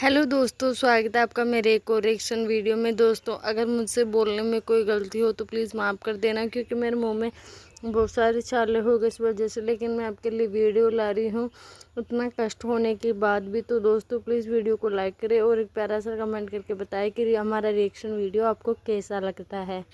Hello दोस्तों, स्वागत है आपका मेरे एक और रिएक्शन वीडियो में। दोस्तों, अगर मुझसे बोलने में कोई गलती हो तो प्लीज़ माफ़ कर देना, क्योंकि मेरे मुंह में बहुत सारे छाले हो गए इस वजह से। लेकिन मैं आपके लिए वीडियो ला रही हूँ उतना कष्ट होने के बाद भी। तो दोस्तों, प्लीज़ वीडियो को लाइक करें और एक प्यारा सा कमेंट करके बताएं कि हमारा रिएक्शन वीडियो आपको कैसा लगता है।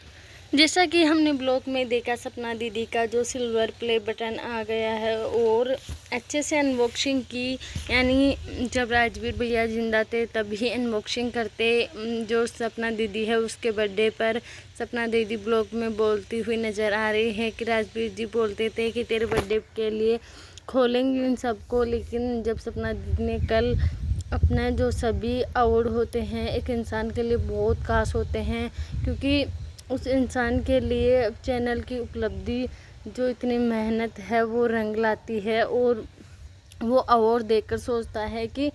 जैसा कि हमने ब्लॉग में देखा, सपना दीदी का जो सिल्वर प्ले बटन आ गया है और अच्छे से अनबॉक्सिंग की। यानी जब राजवीर भैया जिंदा थे तभी अनबॉक्सिंग करते। जो सपना दीदी है उसके बर्थडे पर सपना दीदी ब्लॉग में बोलती हुई नज़र आ रही है कि राजवीर जी बोलते थे कि तेरे बर्थडे के लिए खोलेंगे इन सबको। लेकिन जब सपना दीदी ने कल अपने जो सभी अवार्ड होते हैं एक इंसान के लिए बहुत खास होते हैं, क्योंकि उस इंसान के लिए चैनल की उपलब्धि जो इतनी मेहनत है वो रंग लाती है। और वो अवार्ड देखकर सोचता है कि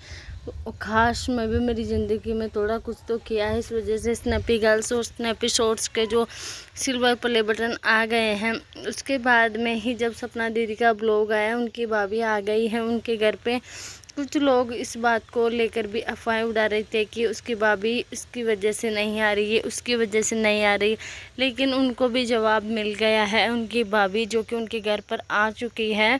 काश मैं भी मेरी ज़िंदगी में थोड़ा कुछ तो किया है। इस वजह से स्नैपी गर्ल्स और स्नैपी शॉर्ट्स के जो सिल्वर प्ले बटन आ गए हैं। उसके बाद में ही जब सपना दीदी का ब्लॉग आया, उनकी भाभी आ गई है उनके घर पे। कुछ लोग इस बात को लेकर भी अफवाहें उड़ा रहे थे कि उसकी भाभी इसकी वजह से नहीं आ रही है, उसकी वजह से नहीं आ रही। लेकिन उनको भी जवाब मिल गया है, उनकी भाभी जो कि उनके घर पर आ चुकी है।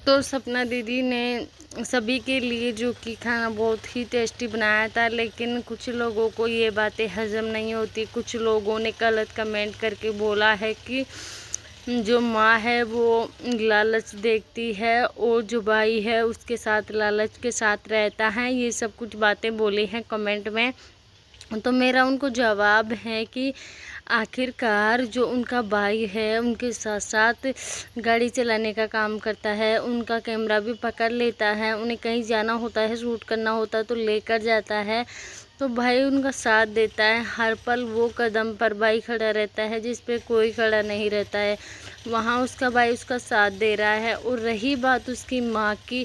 तो सपना दीदी ने सभी के लिए जो कि खाना बहुत ही टेस्टी बनाया था। लेकिन कुछ लोगों को ये बातें हजम नहीं होती। कुछ लोगों ने गलत कमेंट करके बोला है कि जो माँ है वो लालच देखती है और जो भाई है उसके साथ लालच के साथ रहता है। ये सब कुछ बातें बोली हैं कमेंट में। तो मेरा उनको जवाब है कि आखिरकार जो उनका भाई है उनके साथ साथ गाड़ी चलाने का काम करता है, उनका कैमरा भी पकड़ लेता है, उन्हें कहीं जाना होता है, शूट करना होता है तो लेकर जाता है। तो भाई उनका साथ देता है हर पल। वो कदम पर भाई खड़ा रहता है जिस पे कोई खड़ा नहीं रहता है, वहाँ उसका भाई उसका साथ दे रहा है। और रही बात उसकी माँ की,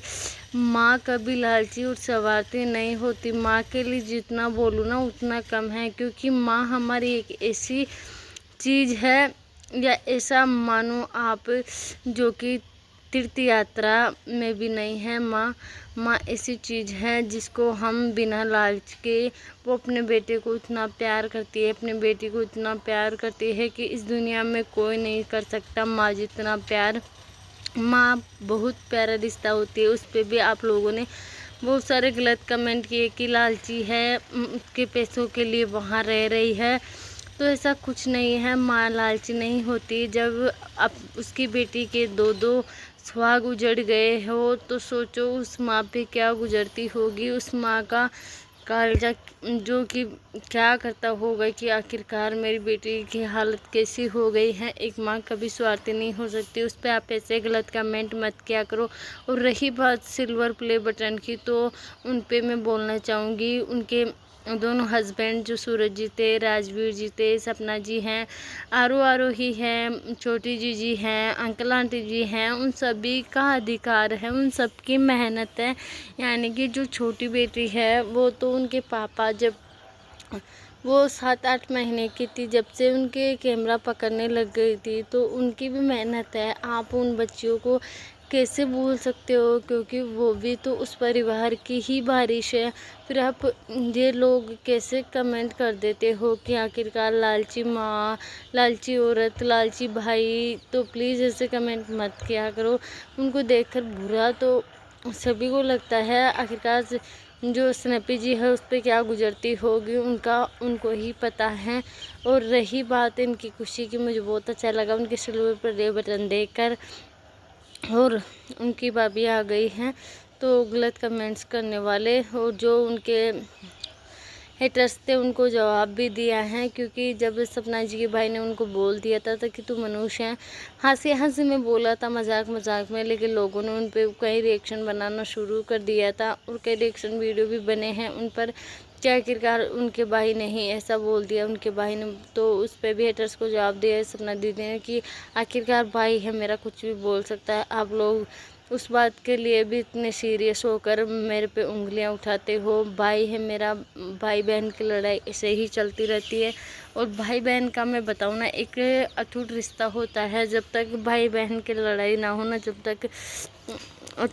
माँ कभी लालची और स्वार्थी नहीं होती। माँ के लिए जितना बोलूँ ना उतना कम है, क्योंकि माँ हमारी एक ऐसी चीज़ है, या ऐसा मानो आप, जो कि तीर्थ यात्रा में भी नहीं है। माँ ऐसी चीज़ है जिसको हम बिना लालच के, वो अपने बेटे को इतना प्यार करती है, अपने बेटी को इतना प्यार करती है कि इस दुनिया में कोई नहीं कर सकता माँ जितना प्यार। माँ बहुत प्यारा रिश्ता होती है। उस पर भी आप लोगों ने बहुत सारे गलत कमेंट किए कि लालची है, उसके पैसों के लिए वहाँ रह रही है। तो ऐसा कुछ नहीं है, माँ लालची नहीं होती। जब अब उसकी बेटी के दो दो सुहाग उजड़ गए हो तो सोचो उस माँ पे क्या गुजरती होगी। उस माँ का कालजा जो कि क्या करता होगा कि आखिरकार मेरी बेटी की हालत कैसी हो गई है। एक माँ कभी स्वार्थी नहीं हो सकती। उस पर आप ऐसे गलत कमेंट मत किया करो। और रही बात सिल्वर प्ले बटन की, तो उन पे मैं बोलना चाहूँगी, उनके दोनों हस्बैंड जो सूरज जी थे, राजवीर जी थे, सपना जी हैं, आरो ही हैं, छोटी जी हैं, अंकल आंटी जी हैं, उन सभी का अधिकार है, उन सबकी मेहनत है। यानी कि जो छोटी बेटी है वो तो उनके पापा जब वो 7-8 महीने की थी, जब से उनके कैमरा पकड़ने लग गई थी, तो उनकी भी मेहनत है। आप उन बच्चियों को कैसे भूल सकते हो, क्योंकि वो भी तो उस परिवार की ही बारिश है। फिर आप ये लोग कैसे कमेंट कर देते हो कि आखिरकार लालची माँ, लालची औरत, लालची भाई। तो प्लीज़ ऐसे कमेंट मत किया करो। उनको देखकर बुरा तो सभी को लगता है। आखिरकार जो स्नैपी जी है उस पर क्या गुजरती होगी उनको ही पता है। और रही बात इनकी खुशी की, मुझे बहुत अच्छा लगा उनके सिल्वर प्ले बटन देखकर। और उनकी भाभी आ गई हैं तो गलत कमेंट्स करने वाले और जो उनके हेटर्स थे उनको जवाब भी दिया है। क्योंकि जब सपना जी के भाई ने उनको बोल दिया था कि तू मनुष्य है, हंसी हंसी में बोला था, मजाक मजाक में, लेकिन लोगों ने उन पर कई रिएक्शन बनाना शुरू कर दिया था और कई रिएक्शन वीडियो भी बने हैं उन पर कि आखिरकार उनके भाई ने ही ऐसा बोल दिया, उनके भाई ने। तो उस पर भी हेटर्स को जवाब दिया है सपना दीदी ने कि आखिरकार भाई है मेरा, कुछ भी बोल सकता है। आप लोग उस बात के लिए भी इतने सीरियस होकर मेरे पे उंगलियां उठाते हो। भाई है मेरा, भाई बहन की लड़ाई ऐसे ही चलती रहती है। और भाई बहन का मैं बताऊँ ना, एक अटूट रिश्ता होता है। जब तक भाई बहन की लड़ाई ना हो ना, जब तक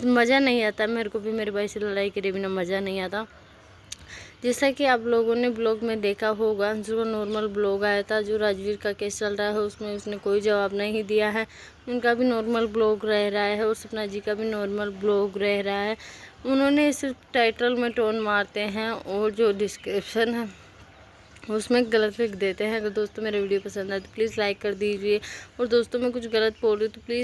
मज़ा नहीं आता। मेरे को भी मेरे भाई से लड़ाई करे बिना मज़ा नहीं आता। जैसा कि आप लोगों ने ब्लॉग में देखा होगा, जो नॉर्मल ब्लॉग आया था, जो राजवीर का केस चल रहा है उसमें उसने कोई जवाब नहीं दिया है। उनका भी नॉर्मल ब्लॉग रह रहा है और सपना जी का भी नॉर्मल ब्लॉग रह रहा है। उन्होंने सिर्फ टाइटल में टोन मारते हैं और जो डिस्क्रिप्शन है उसमें गलत लिख देते हैं। अगर दोस्तों मेरा वीडियो पसंद आए तो प्लीज़ लाइक कर दीजिए, और दोस्तों मैं कुछ गलत बोल रही हूँ तो प्लीज़